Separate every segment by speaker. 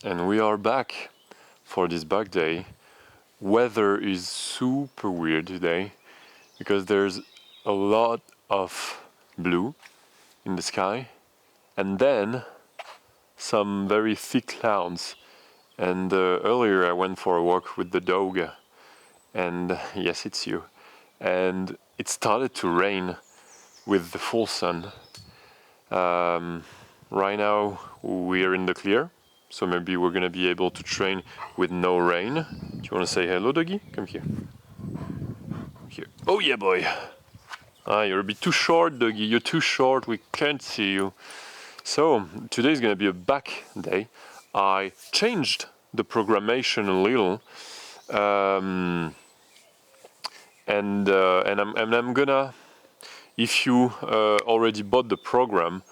Speaker 1: And we are back for this bug day. Weather is super weird today because there's a lot of blue in the sky and then some very thick clouds. And earlier I went for a walk with the dog, and yes, it's you. And it started to rain with the full sun. Right now we're in the clear, so maybe we're gonna be able to train with no rain. Do you wanna say hello, doggy? Come here. Here. Oh yeah, boy. Ah, you're a bit too short, doggy. You're too short. We can't see you. So today's gonna be a back day. I changed the programmation a little, and I'm gonna. If you already bought the program,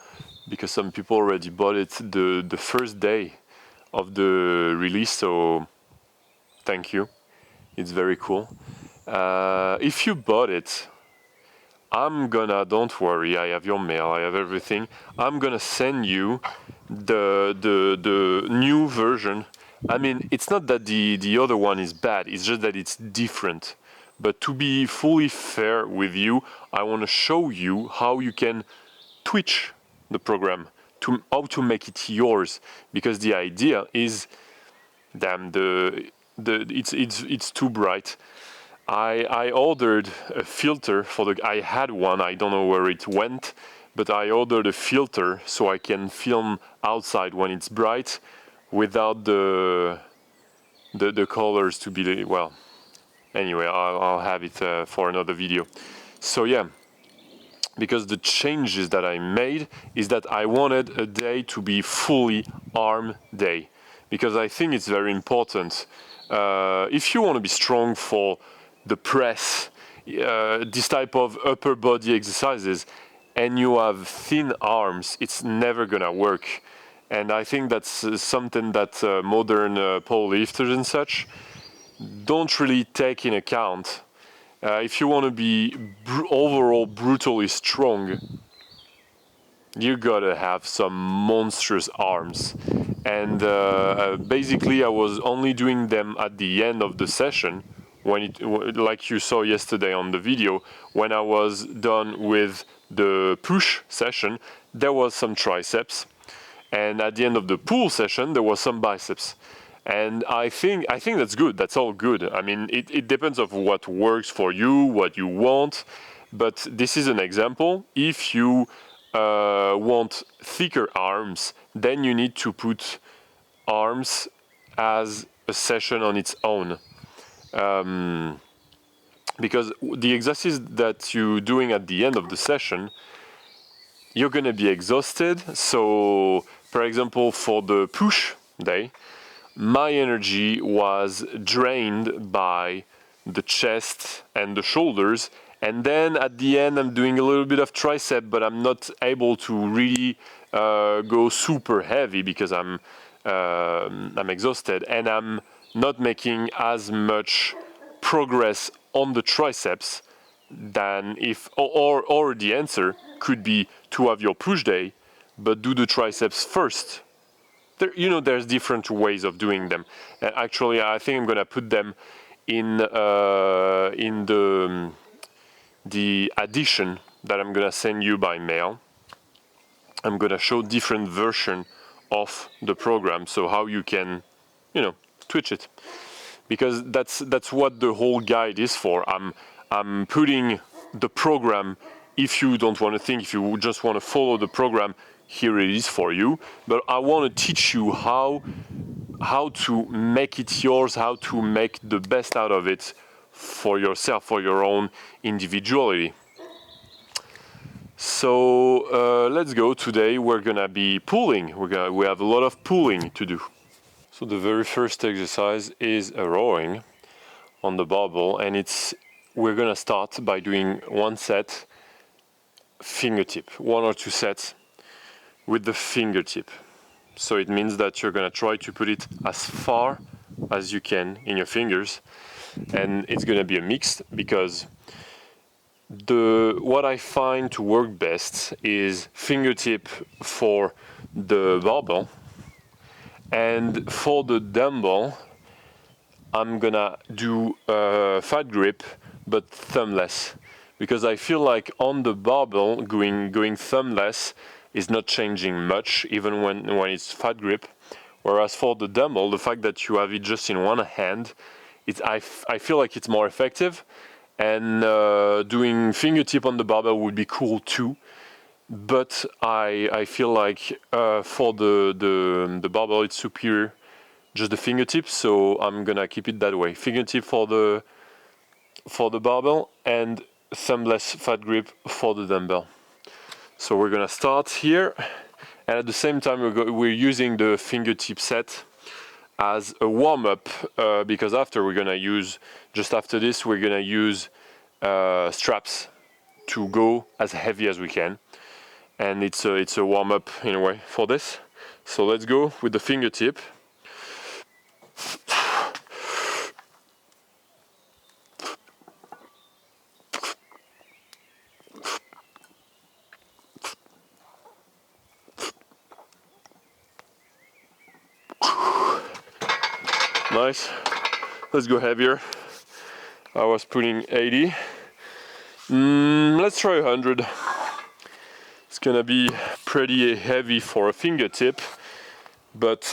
Speaker 1: because some people already bought it the first day of the release, so thank you. It's very cool. If you bought it, don't worry, I have your mail, I have everything. I'm gonna send you the new version. I mean, it's not that the other one is bad, it's just that it's different. But to be fully fair with you, I want to show you how you can twitch the program, to how to make it yours, because the idea is, damn, it's too bright. I ordered a filter for I had one, I don't know where it went, but I ordered a filter so I can film outside when it's bright without the colors to be, well, anyway, I'll have it for another video. So yeah, because the changes that I made is that I wanted a day to be fully ARM day, because I think it's very important. If you want to be strong for the press, this type of upper body exercises, and you have thin arms, it's never gonna work. And I think that's something that modern powerlifters and such don't really take in account. If you want to be overall brutally strong, you gotta have some monstrous arms. And basically I was only doing them at the end of the session, when like you saw yesterday on the video, when I was done with the push session, there was some triceps, and at the end of the pull session there was some biceps. And I think that's good. That's all good. I mean, it depends on what works for you, what you want. But this is an example. If you want thicker arms, then you need to put arms as a session on its own. Because the exercise that you're doing at the end of the session, you're gonna be exhausted. So, for example, for the push day, my energy was drained by the chest and the shoulders, and then at the end I'm doing a little bit of tricep, but I'm not able to really go super heavy because I'm exhausted, and I'm not making as much progress on the triceps than if, or the answer could be to have your push day but do the triceps first. There's different ways of doing them. Actually, I think I'm gonna put them in the addition that I'm gonna send you by mail. I'm gonna show different version of the program, so how you can, twitch it, because that's what the whole guide is for. I'm putting the program. If you don't want to think, if you just want to follow the program, here it is for you. But I want to teach you how to make it yours, how to make the best out of it for yourself, for your own individuality. So let's go. Today we're gonna be pulling. We have a lot of pulling to do. So the very first exercise is a rowing on the barbell, and we're gonna start by doing one set fingertip, one or two sets with the fingertip. So it means that you're gonna try to put it as far as you can in your fingers, and it's gonna be a mix, because what I find to work best is fingertip for the barbell And for the dumbbell, I'm gonna do fat grip, but thumbless, because I feel like on the barbell, going thumbless is not changing much, even when it's fat grip. Whereas for the dumbbell, the fact that you have it just in one hand, I feel like it's more effective. And doing fingertip on the barbell would be cool too. But I feel like for the barbell, it's superior, just the fingertips. So I'm gonna keep it that way. Fingertip for the barbell and thumbless fat grip for the dumbbell. So we're gonna start here, and at the same time we're using the fingertip set as a warm-up because after we're gonna use, just after this, we're gonna use straps to go as heavy as we can, and it's a warm-up in a way for this. So let's go with the fingertip. Nice. Let's go heavier. I was putting 80. Let's try 100. It's gonna be pretty heavy for a fingertip, but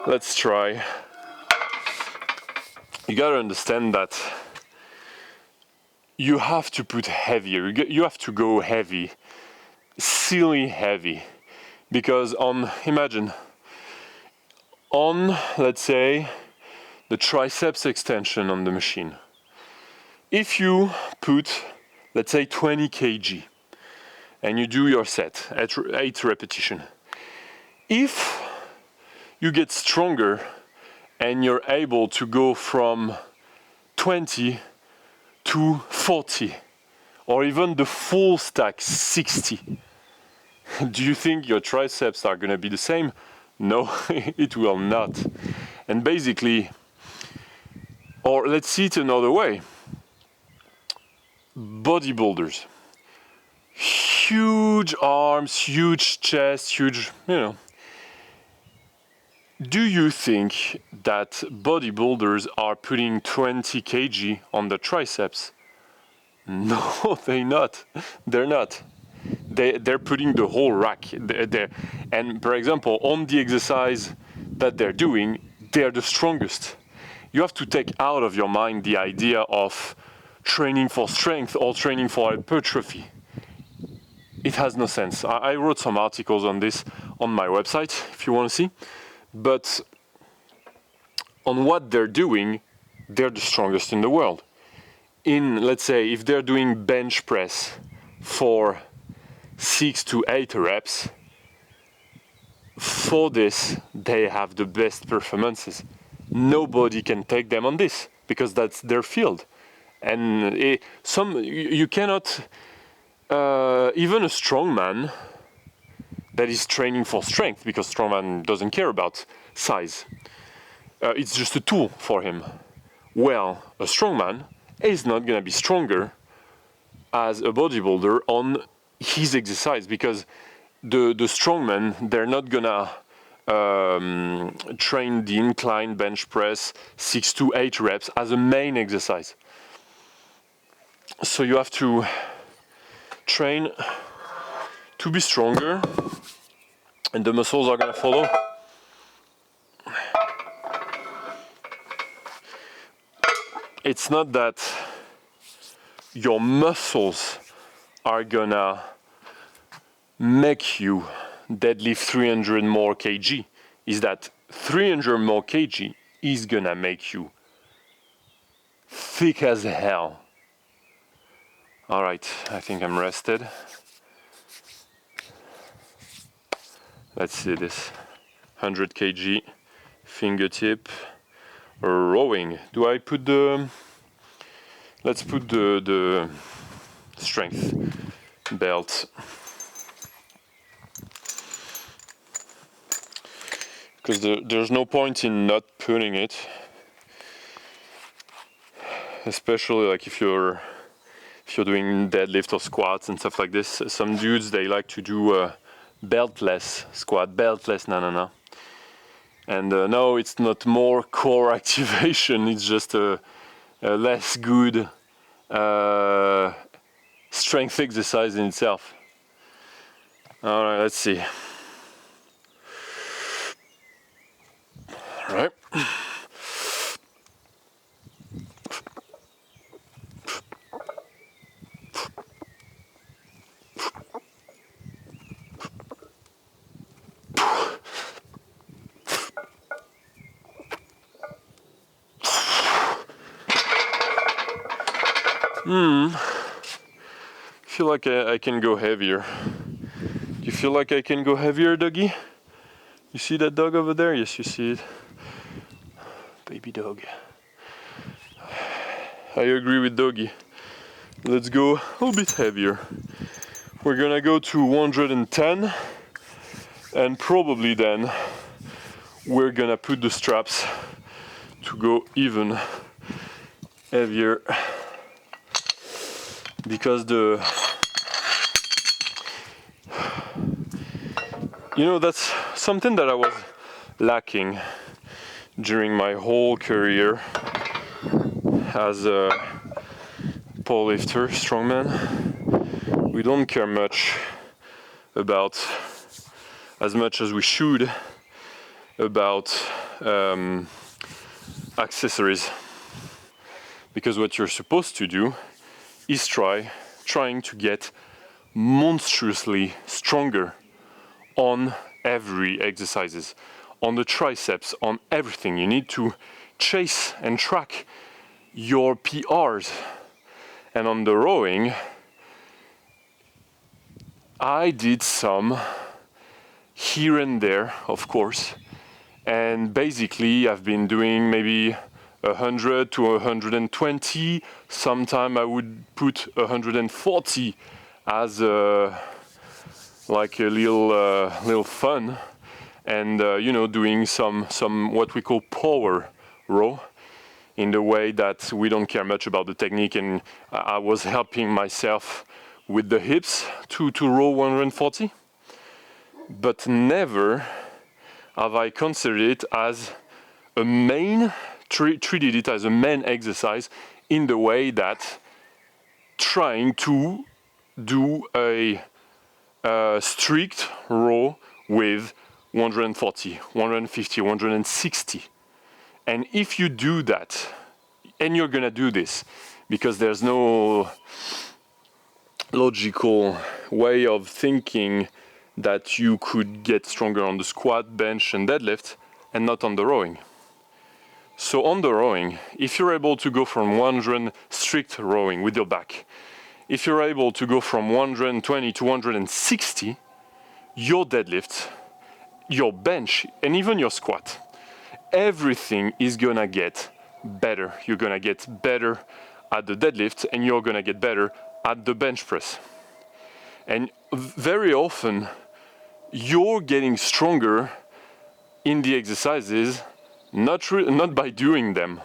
Speaker 1: let's try. You gotta understand that you have to put heavier. You have to go heavy, silly heavy, because imagine, let's say, the triceps extension on the machine. If you put, let's say, 20 kg, and you do your set at 8 repetitions, if you get stronger and you're able to go from 20 to 40, or even the full stack 60, do you think your triceps are going to be the same? No, it will not. And basically, or let's see it another way. Bodybuilders, huge arms, huge chest, huge, do you think that bodybuilders are putting 20 kg on the triceps? No, they're not. They're not. They're putting the whole rack. And for example, on the exercise that they're doing, they're the strongest. You have to take out of your mind the idea of training for strength or training for hypertrophy. It has no sense. I wrote some articles on this on my website if you want to see. But on what they're doing, they're the strongest in the world. Let's say, if they're doing bench press for 6 to 8 reps, for this, they have the best performances. Nobody can take them on this because that's their field. And you cannot, even a strongman that is training for strength, because strongman doesn't care about size. It's just a tool for him. Well, a strongman is not going to be stronger as a bodybuilder on his exercise, because the strongmen, they're not going to train the incline bench press 6 to 8 reps as a main exercise. So you have to train to be stronger, and the muscles are going to follow. It's not that your muscles are gonna make you deadlift 300 more kg. Is that 300 more kg is gonna make you thick as hell. All right, I think I'm rested. Let's see this. 100 kg, fingertip, rowing. Do I put let's put the strength belt. Because there's no point in not putting it. Especially like if you're doing deadlift or squats and stuff like this. Some dudes, they like to do beltless squat, beltless na. And no, it's not more core activation, it's just a less good strength exercise in itself. All right, let's see. All right. I feel like I can go heavier. Do you feel like I can go heavier, doggy? You see that dog over there? Yes, you see it. Baby dog. I agree with doggy. Let's go a little bit heavier. We're gonna go to 110, and probably then we're gonna put the straps to go even heavier, because that's something that I was lacking during my whole career as a powerlifter, strongman. We don't care much about, as much as we should, about accessories, because what you're supposed to do is trying to get monstrously stronger on every exercises, on the triceps, on everything. You need to chase and track your PRs. And on the rowing, I did some here and there, of course, and basically I've been doing maybe 100 to 120. Sometime I would put 140 as like a little fun, and doing some what we call power row, in the way that we don't care much about the technique, and I was helping myself with the hips to row 140, but never have I considered it as a main, treated it as a main exercise, in the way that trying to do a strict row with 140, 150, 160. And if you do that, and you're gonna do this, because there's no logical way of thinking that you could get stronger on the squat, bench, and deadlift, and not on the rowing. So on the rowing, if you're able to go from 100 strict rowing with your back, if you're able to go from 120 to 160, your deadlift, your bench, and even your squat, everything is gonna get better. You're gonna get better at the deadlift, and you're gonna get better at the bench press. And very often, you're getting stronger in the exercises, not by doing them,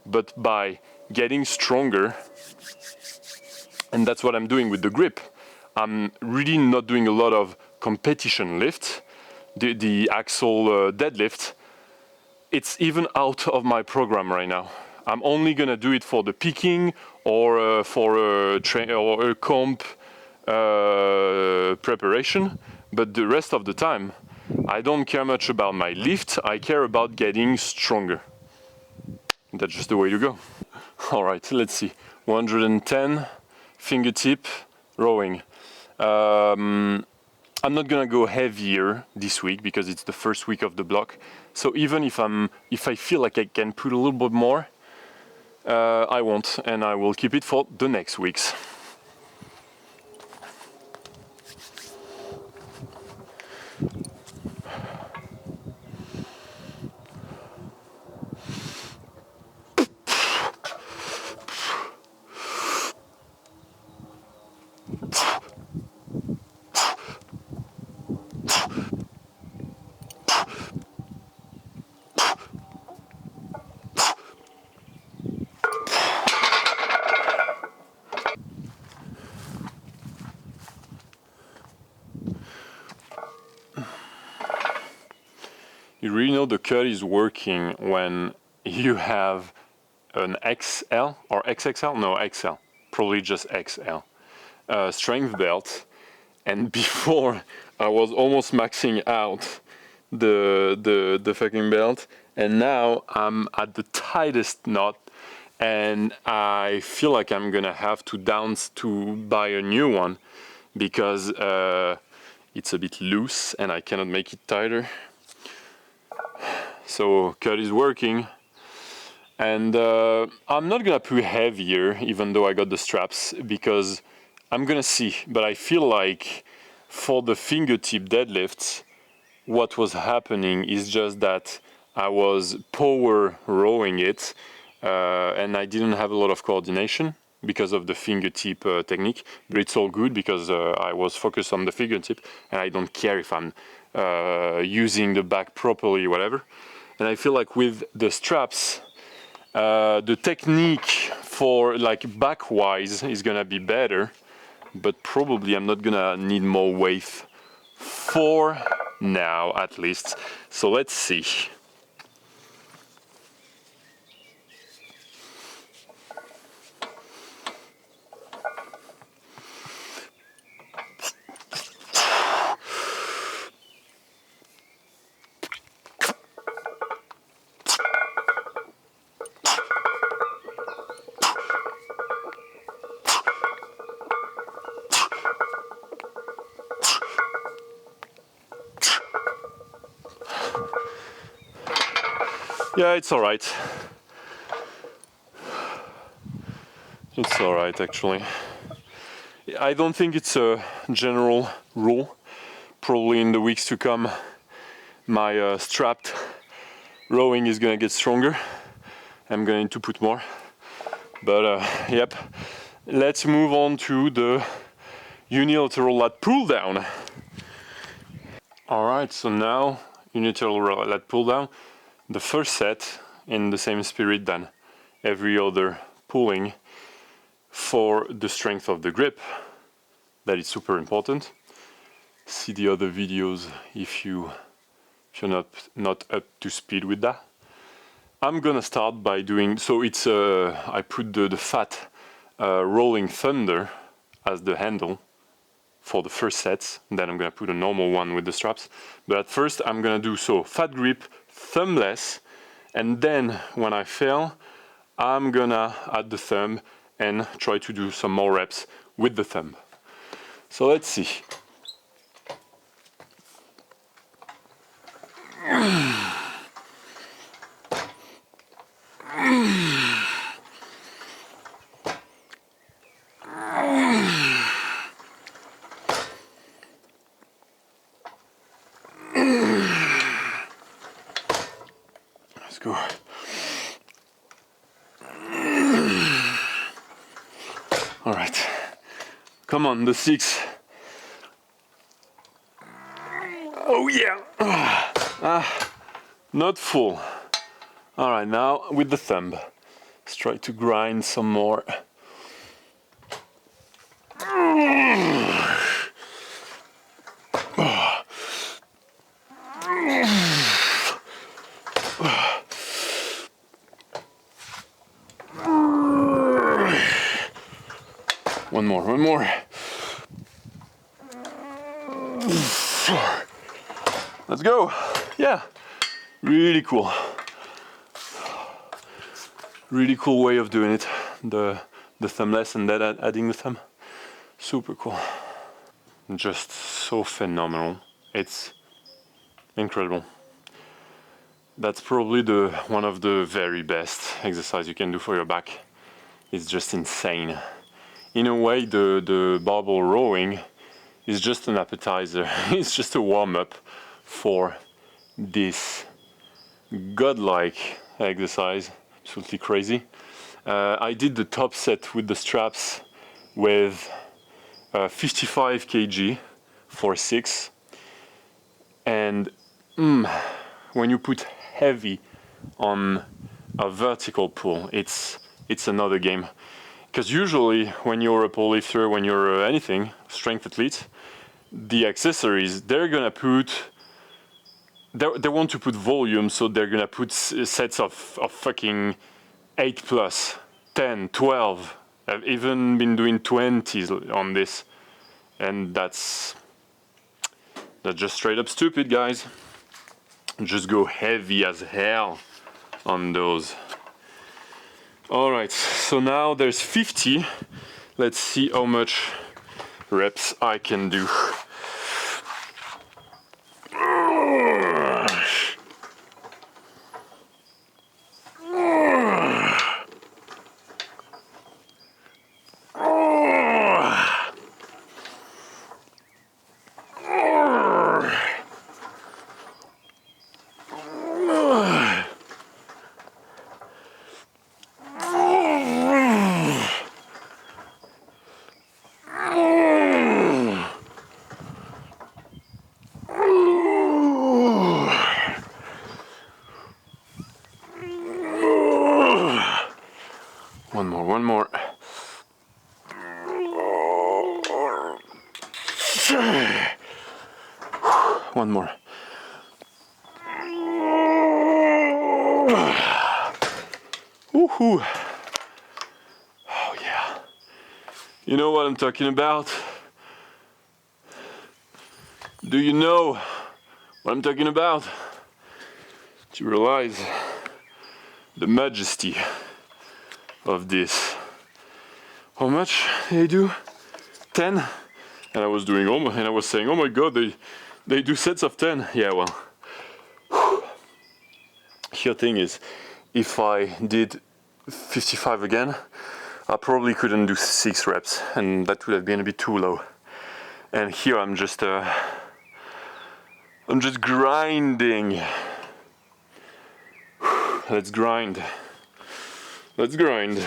Speaker 1: but by getting stronger. And that's what I'm doing with the grip. I'm really not doing a lot of competition lift. The axle deadlift, it's even out of my program right now. I'm only gonna do it for the peaking, or for a comp preparation, but the rest of the time, I don't care much about my lift. I care about getting stronger. That's just the way to go. All right, let's see. 110 fingertip rowing. I'm not gonna go heavier this week because it's the first week of the block. So even if I feel like I can put a little bit more, I won't, and I will keep it for the next weeks. really know the cut is working when you have an XL or XXL? No, XL, probably just XL strength belt, and before I was almost maxing out the fucking belt, and now I'm at the tightest knot, and I feel like I'm gonna have to buy a new one because it's a bit loose and I cannot make it tighter. So cut is working, and I'm not gonna put heavier even though I got the straps because I'm gonna see, but I feel like for the fingertip deadlifts what was happening is just that I was power rowing it and I didn't have a lot of coordination because of the fingertip technique, but it's all good because I was focused on the fingertip and I don't care if I'm using the back properly, whatever. And I feel like with the straps, the technique for like back-wise is gonna be better, but probably I'm not gonna need more weight for now, at least. So let's see. Yeah, it's alright. It's alright, actually. I don't think it's a general rule. Probably in the weeks to come, my strapped rowing is gonna get stronger. I'm going to put more. But yep, let's move on to the unilateral lat pull down. Alright, so now unilateral lat pull down. The first set in the same spirit than every other pulling for the strength of the grip. That is super important. See the other videos if you're not up to speed with that. I'm gonna start by doing, so it's I put the fat Rolling Thunder as the handle for the first sets, then I'm gonna put a normal one with the straps. But at first I'm gonna do so fat grip, thumbless, and then when I fail, I'm gonna add the thumb and try to do some more reps with the thumb. So let's see. Let's go. All right. Come on, the 6. Oh yeah. Not full. All right, now with the thumb. Let's try to grind some more. One more. Let's go. Yeah, really cool. Really cool way of doing it. The thumbless and then adding the thumb. Super cool. Just so phenomenal. It's incredible. That's probably one of the very best exercise you can do for your back. It's just insane. In a way, the barbell rowing is just an appetizer. It's just a warm-up for this godlike exercise. Absolutely crazy. I did the top set with the straps with 55 kg for 6, and when you put heavy on a vertical pull, it's another game. Because usually when you're a powerlifter, when you're anything, strength athlete, the accessories, they're gonna put they want to put volume, so they're gonna put sets of fucking 8 plus, 10, 12. I've even been doing 20s on this, and that's just straight up stupid, guys. Just go heavy as hell on those. All right, so now there's 50. Let's see how much reps I can do. One more. One more. Woohoo! Oh yeah. You know what I'm talking about? Do you know what I'm talking about? Do you realize the majesty of this? How much did they do? 10? And I was doing and I was saying, oh my god, they do sets of 10. Yeah, well. Here thing is, if I did 55 again, I probably couldn't do 6 reps, and that would have been a bit too low. And here I'm just grinding. Let's grind. Let's grind.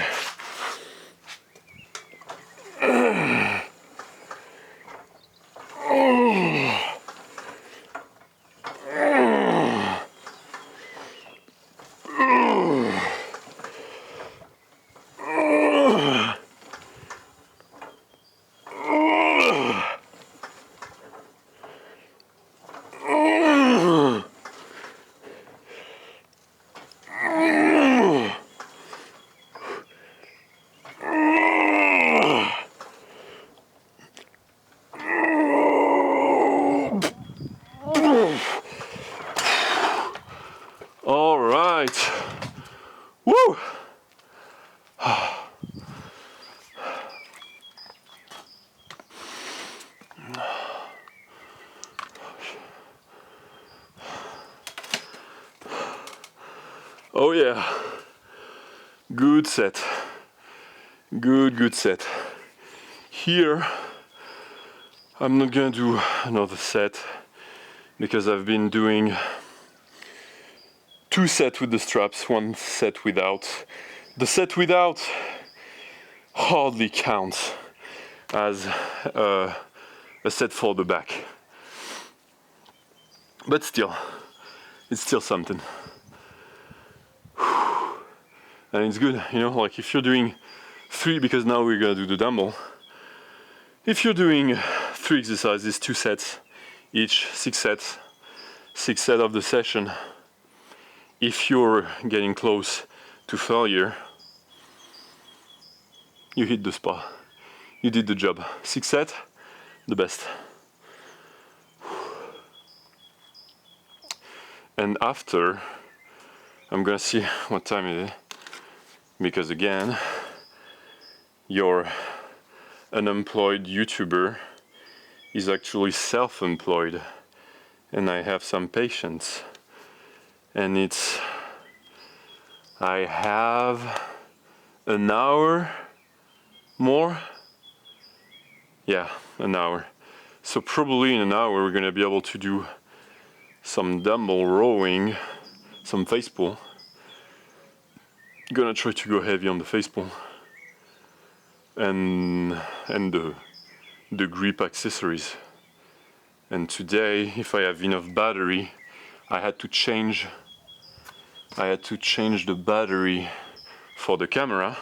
Speaker 1: All right. Woo! Oh yeah. Good set. Good set. Here, I'm not gonna do another set because I've been doing 2 sets with the straps, 1 set without. The set without hardly counts as a set for the back. But still, it's still something. And it's good, you know, like if you're doing 3, because now we're gonna do the dumbbell. If you're doing 3 exercises, 2 sets each, 6 sets, 6 sets of the session, if you're getting close to failure, you hit the spot. You did the job. 6 sets, the best. And after, I'm gonna see what time it is, because again, your unemployed YouTuber is actually self-employed, and I have some patience, and I have an hour more. Yeah, an hour. So probably in an hour we're gonna be able to do some dumbbell rowing, some face pull. Gonna try to go heavy on the face pull and the grip accessories. And today, if I have enough battery, I had to change the battery for the camera.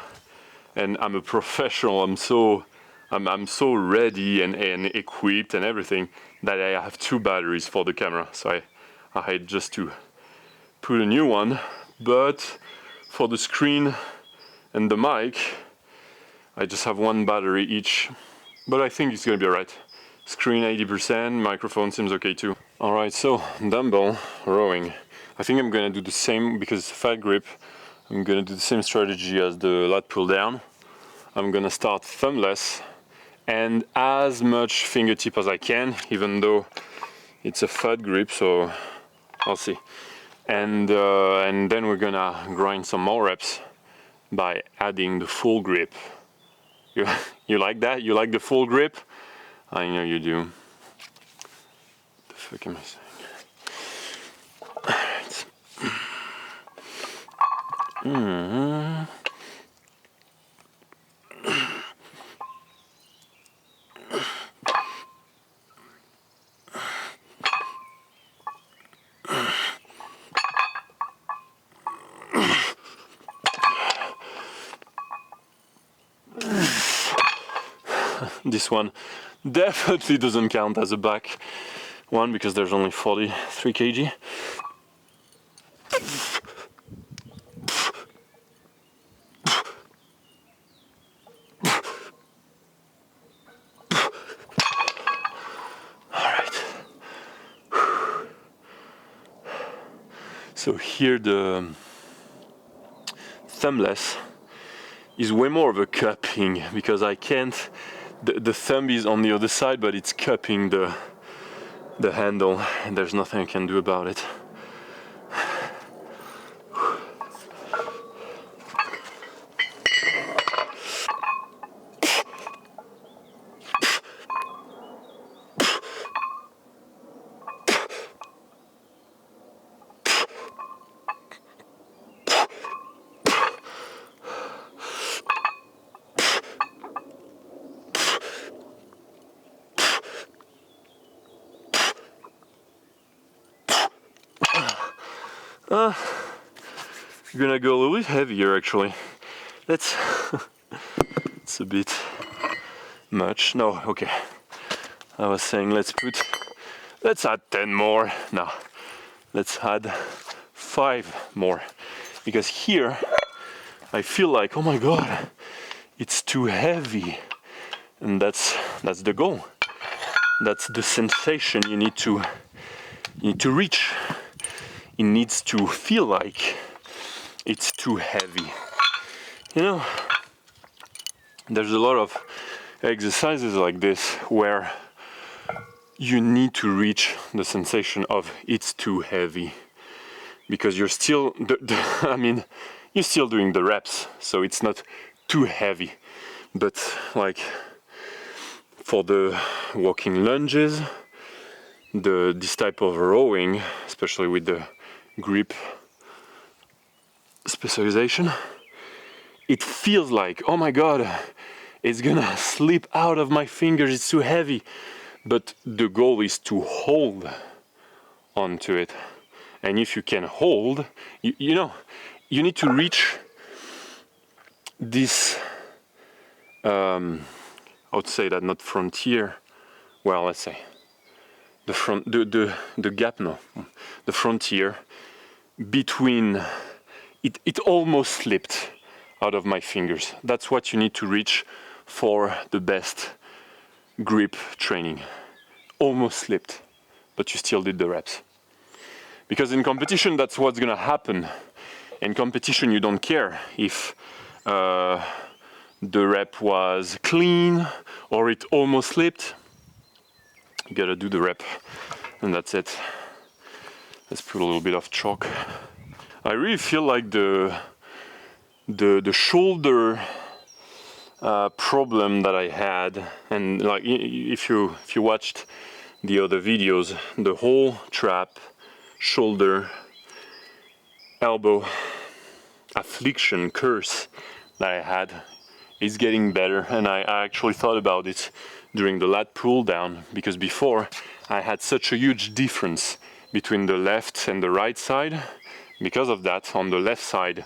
Speaker 1: And I'm a professional. I'm so ready and equipped and everything that I have 2 batteries for the camera. So I had just to put a new one, but for the screen and the mic, I just have one battery each, but I think it's gonna be alright. Screen 80%, microphone seems okay too. Alright, so dumbbell rowing. I think I'm gonna do the same because it's a fat grip. I'm gonna do the same strategy as the lat pull down. I'm gonna start thumbless and as much fingertip as I can, even though it's a fat grip, so I'll see. And then we're gonna grind some more reps by adding the full grip. You like that? You like the full grip? I know you do. What the fuck am I saying? Alright. This one definitely doesn't count as a back one because there's only 43 kg. Alright. So here the thumbless is way more of a cupping because I can't. The thumb is on the other side, but it's cupping the handle, and there's nothing I can do about it. We're gonna go a little bit heavier actually. It's a bit much. No, okay. I was saying let's add 10 more. No, let's add 5 more. Because here I feel like, oh my god, it's too heavy. And that's the goal. That's the sensation you need to reach. It needs to feel like it's too heavy. You know, there's a lot of exercises like this where you need to reach the sensation of it's too heavy because you're still, I mean, you're still doing the reps, so it's not too heavy. But like for the walking lunges, this type of rowing, especially with the grip specialization, it feels like, oh my god, it's gonna slip out of my fingers, it's too heavy. But the goal is to hold onto it. And if you can hold, you know, you need to reach this, I would say that not frontier, well, let's say, the gap, no, the frontier between, it almost slipped out of my fingers. That's what you need to reach for the best grip training. Almost slipped, but you still did the reps. Because in competition, that's what's gonna happen. In competition, you don't care if the rep was clean or it almost slipped. You gotta do the rep, and that's it. Let's put a little bit of chalk. I really feel like the shoulder problem that I had, and like if you watched the other videos, the whole trap, shoulder, elbow affliction curse that I had is getting better, and I actually thought about it during the lat pull down, because before I had such a huge difference between the left and the right side. Because of that, on the left side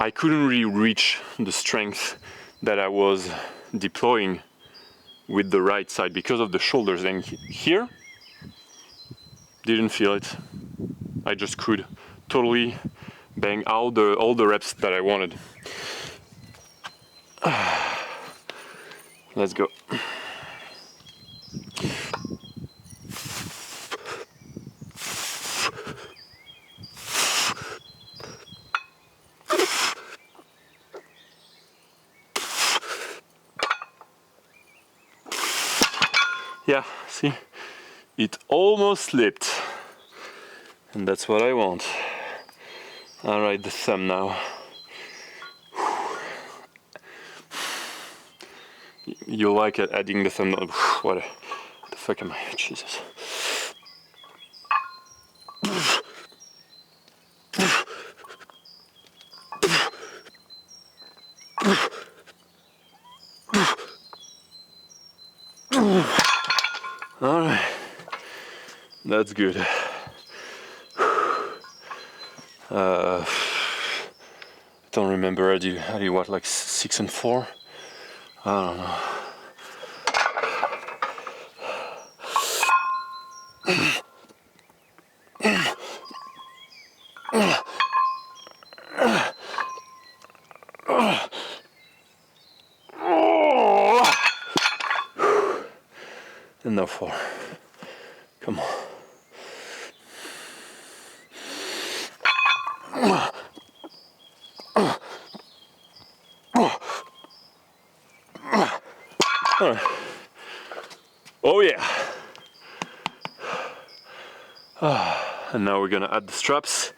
Speaker 1: I couldn't really reach the strength that I was deploying with the right side because of the shoulders. And here Didn't feel it. I just could totally bang out all the reps that I wanted. Let's go. Yeah, see, it almost slipped, and that's what I want. All right, the thumb now. You like it adding the thumb? What the fuck am I? Jesus. All right, that's good. I don't remember. How do you what, like 6 and 4? I don't know. And now 4. Come on. All right. Oh yeah. And now we're gonna add the straps,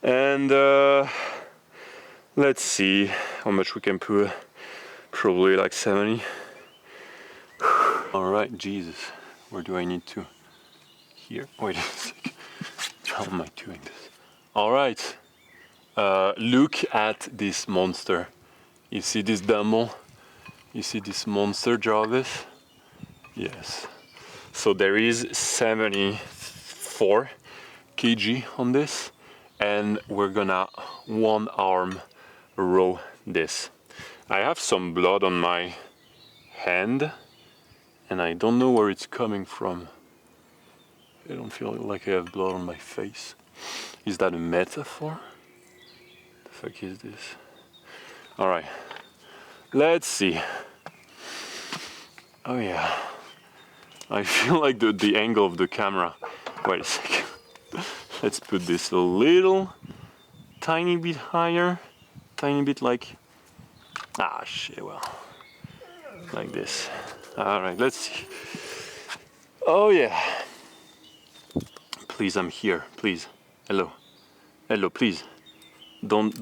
Speaker 1: and let's see how much we can put. Probably like 70. All right, Jesus, where do I need to? Here. Wait a second. How am I doing this? All right. Look at this monster. You see this dumbbell? You see this monster, Jarvis? Yes. So there is 74 kg on this, and we're gonna one arm row this. I have some blood on my hand, and I don't know where it's coming from. I don't feel like I have blood on my face. Is that a metaphor? The fuck is this? All right, let's see. Oh yeah, I feel like the angle of the camera. Wait a second. Let's put this a little tiny bit higher, tiny bit like, shit, well, like this. All right, let's see. Oh yeah. Please, I'm here, please. Hello, hello, please. Don't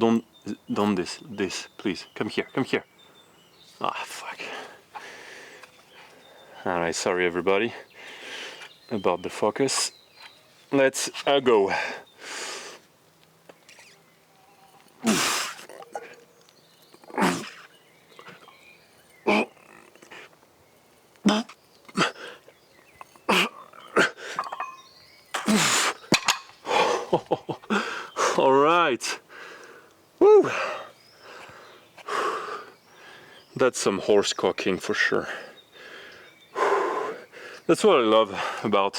Speaker 1: this, please. Come here, come here. Fuck. All right, sorry everybody about the focus. Let's go. All right. Woo. That's some horse cocking for sure. That's what I love about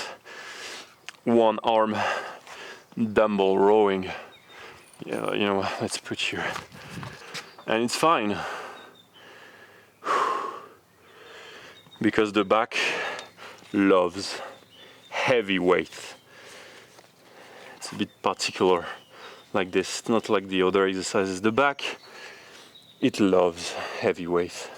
Speaker 1: one arm dumbbell rowing. Yeah, you know, let's put here. And it's fine. Because the back loves heavy weight. It's a bit particular like this. It's not like the other exercises. The back, it loves heavy weight.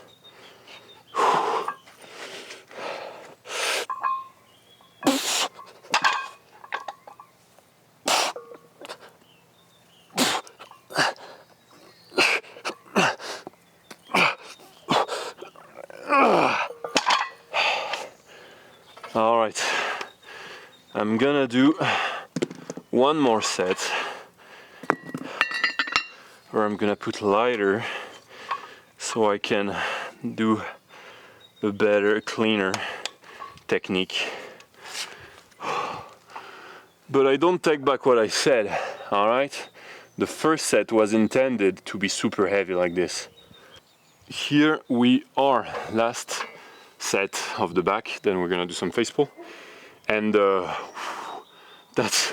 Speaker 1: All right, I'm gonna do one more set where I'm gonna put lighter so I can do a better, cleaner technique. But I don't take back what I said, all right? The first set was intended to be super heavy like this. Here we are, last set of the back, then we're gonna do some face pull. And That's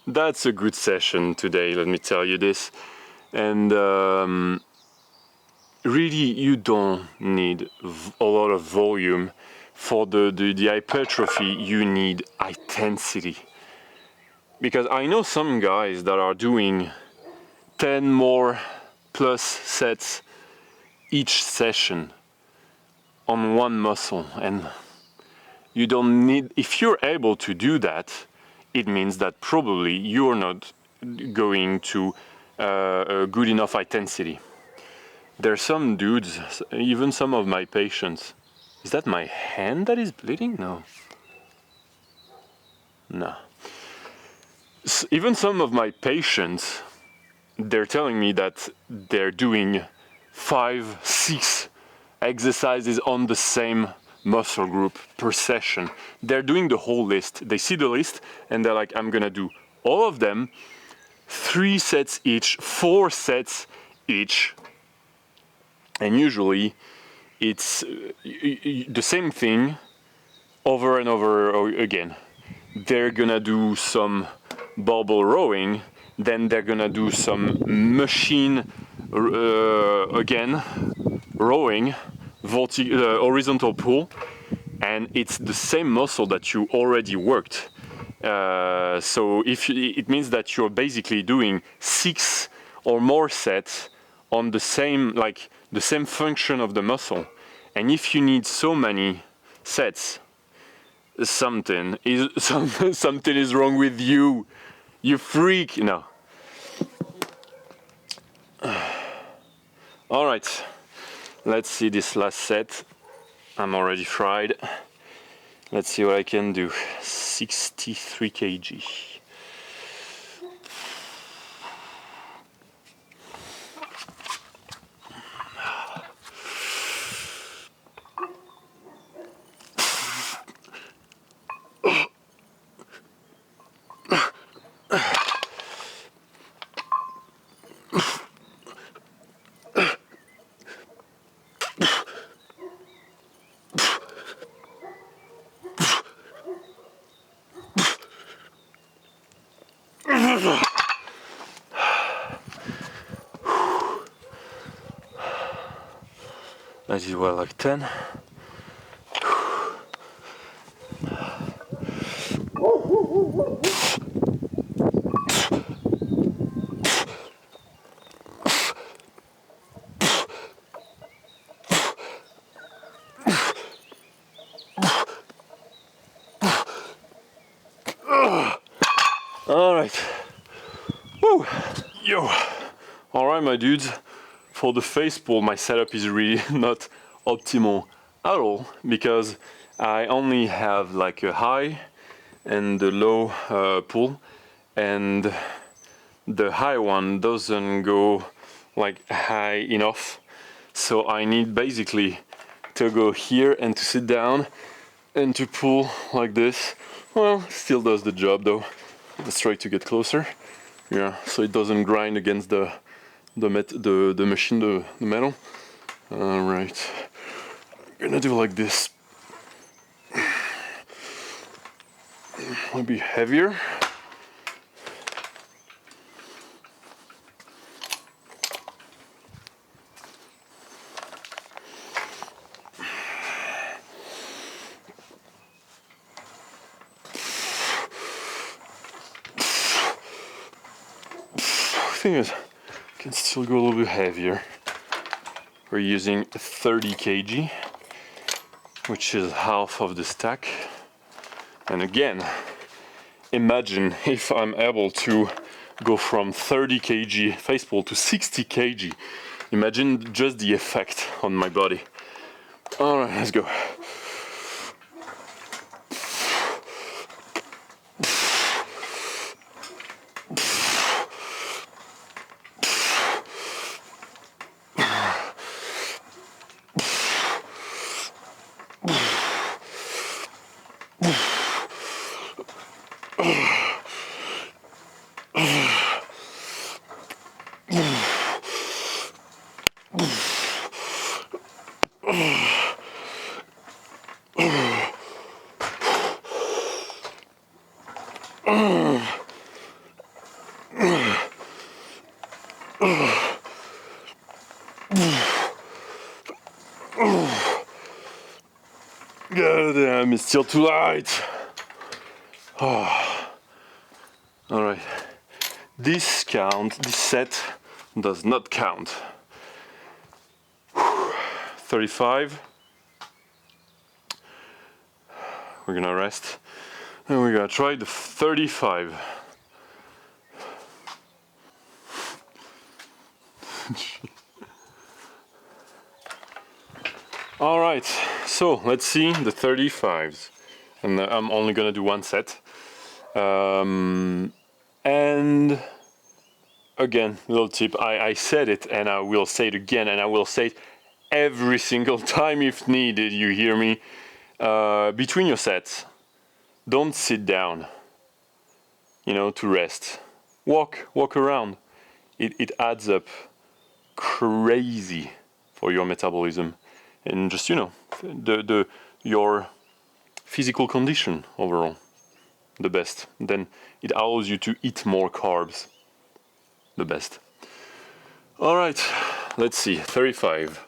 Speaker 1: that's a good session today, let me tell you this. And really, you don't need a lot of volume for the hypertrophy. You need intensity. Because I know some guys that are doing 10 more plus sets each session on one muscle, and you don't need, if you're able to do that, it means that probably you're not going to a good enough intensity. There's some dudes, even some of my patients. Is that my hand that is bleeding? No. No. Even some of my patients, they're telling me that they're doing 5, 6 exercises on the same muscle group per session. They're doing the whole list. They see the list and they're like, I'm gonna do all of them, 3 sets each, 4 sets each. And usually it's the same thing over and over again. They're gonna do some barbell rowing, then they're gonna do some machine again, rowing, horizontal pull, and it's the same muscle that you already worked. So it means that you're basically doing 6 or more sets on the same, like the same function of the muscle. And if you need so many sets, something is wrong with you. You freak. No. All right. Let's see this last set. I'm already fried. Let's see what I can do. 63 kg. That is well like 10. All right. Woo. Yo. All right, my dudes. For the face pull, my setup is really not optimal at all because I only have like a high and a low pull, and the high one doesn't go like high enough. So I need basically to go here and to sit down and to pull like this. Well, still does the job though. Let's try to get closer. Yeah, so it doesn't grind against the machine, the metal. All right, I'm gonna do like this. Maybe heavier. Thing is, can still go a little bit heavier. We're using 30 kg, which is half of the stack. And again, imagine if I'm able to go from 30 kg face pull to 60 kg. Imagine just the effect on my body. All right, let's go. God damn, it's still too light. Oh. All right. This set does not count. 35. We're gonna rest. And we're gonna try the 35. All right, so let's see the 35s. And I'm only gonna do one set. And again, little tip, I said it and I will say it again, and I will say it every single time if needed, you hear me? Between your sets, don't sit down, to rest. Walk around. It adds up crazy for your metabolism and just, your physical condition overall. The best. Then it allows you to eat more carbs. The best. All right, let's see, 35.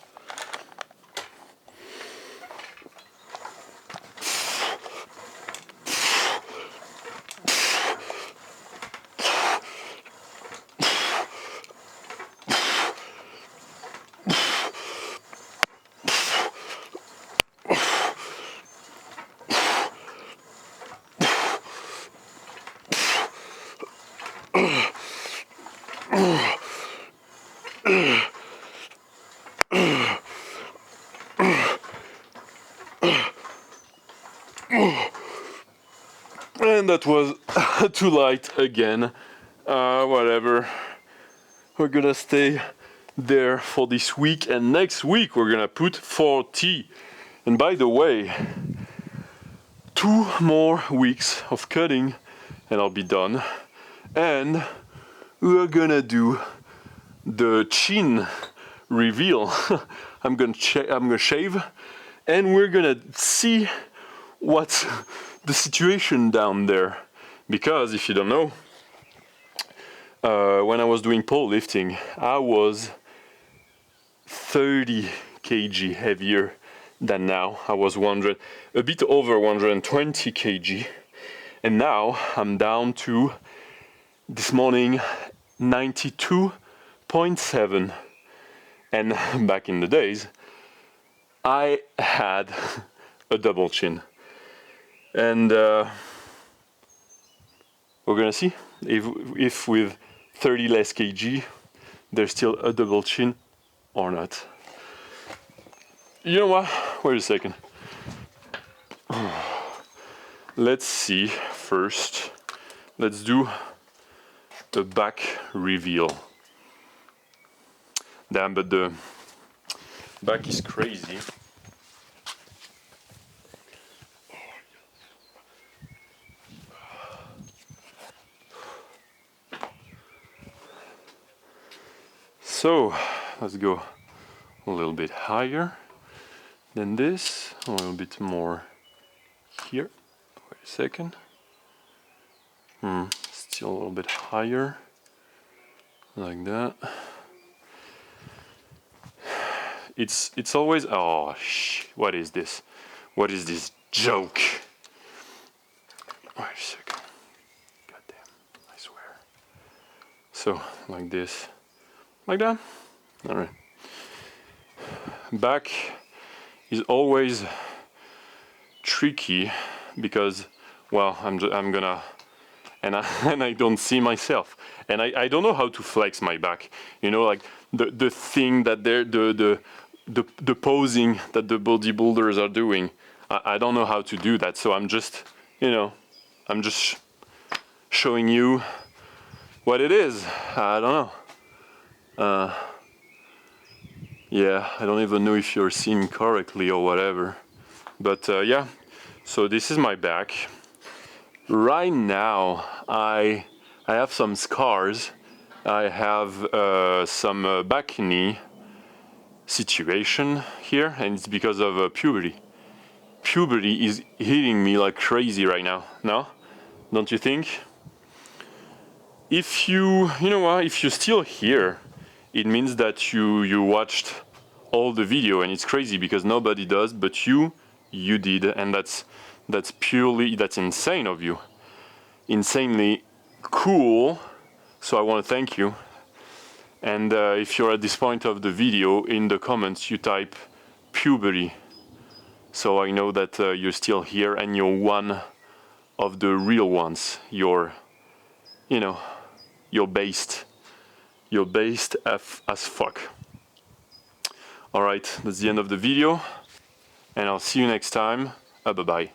Speaker 1: And that was too light again. Whatever. We're gonna stay there for this week, and next week we're gonna put 40. And by the way, 2 more weeks of cutting and I'll be done. And we're gonna do the chin reveal. I'm gonna shave, and we're gonna see what's the situation down there. Because if you don't know, when I was doing pole lifting, I was 30 kg heavier than now. I was a bit over 120 kg, and now I'm down to, this morning, 92.7. And back in the days, I had a double chin. And we're gonna see if with 30 less kg, there's still a double chin or not. You know what? Wait a second. Let's see first. Let's do the back reveal. Damn, but the back is crazy. So let's go a little bit higher than this, a little bit more here. Wait a second. Still a little bit higher, like that. It's always, what is this? What is this joke? Wait a second. God damn, I swear. So like this. Like that? Alright. Back is always tricky because, well, I'm gonna, and I don't see myself, and I don't know how to flex my back. Like the thing that the posing that the bodybuilders are doing. I don't know how to do that, so I'm just showing you what it is. I don't know. Yeah, I don't even know if you're seeing correctly or whatever. But yeah, so this is my back. Right now, I have some scars. I have some back knee situation here, and it's because of puberty. Puberty is hitting me like crazy right now. No? Don't you think? If you're still here, it means that you watched all the video, and it's crazy because nobody does, but you did, and that's insane of you, insanely cool. So I want to thank you. And if you're at this point of the video, in the comments you type puberty, so I know that you're still here and you're one of the real ones. You're based as fuck. Alright, that's the end of the video, and I'll see you next time. Bye bye.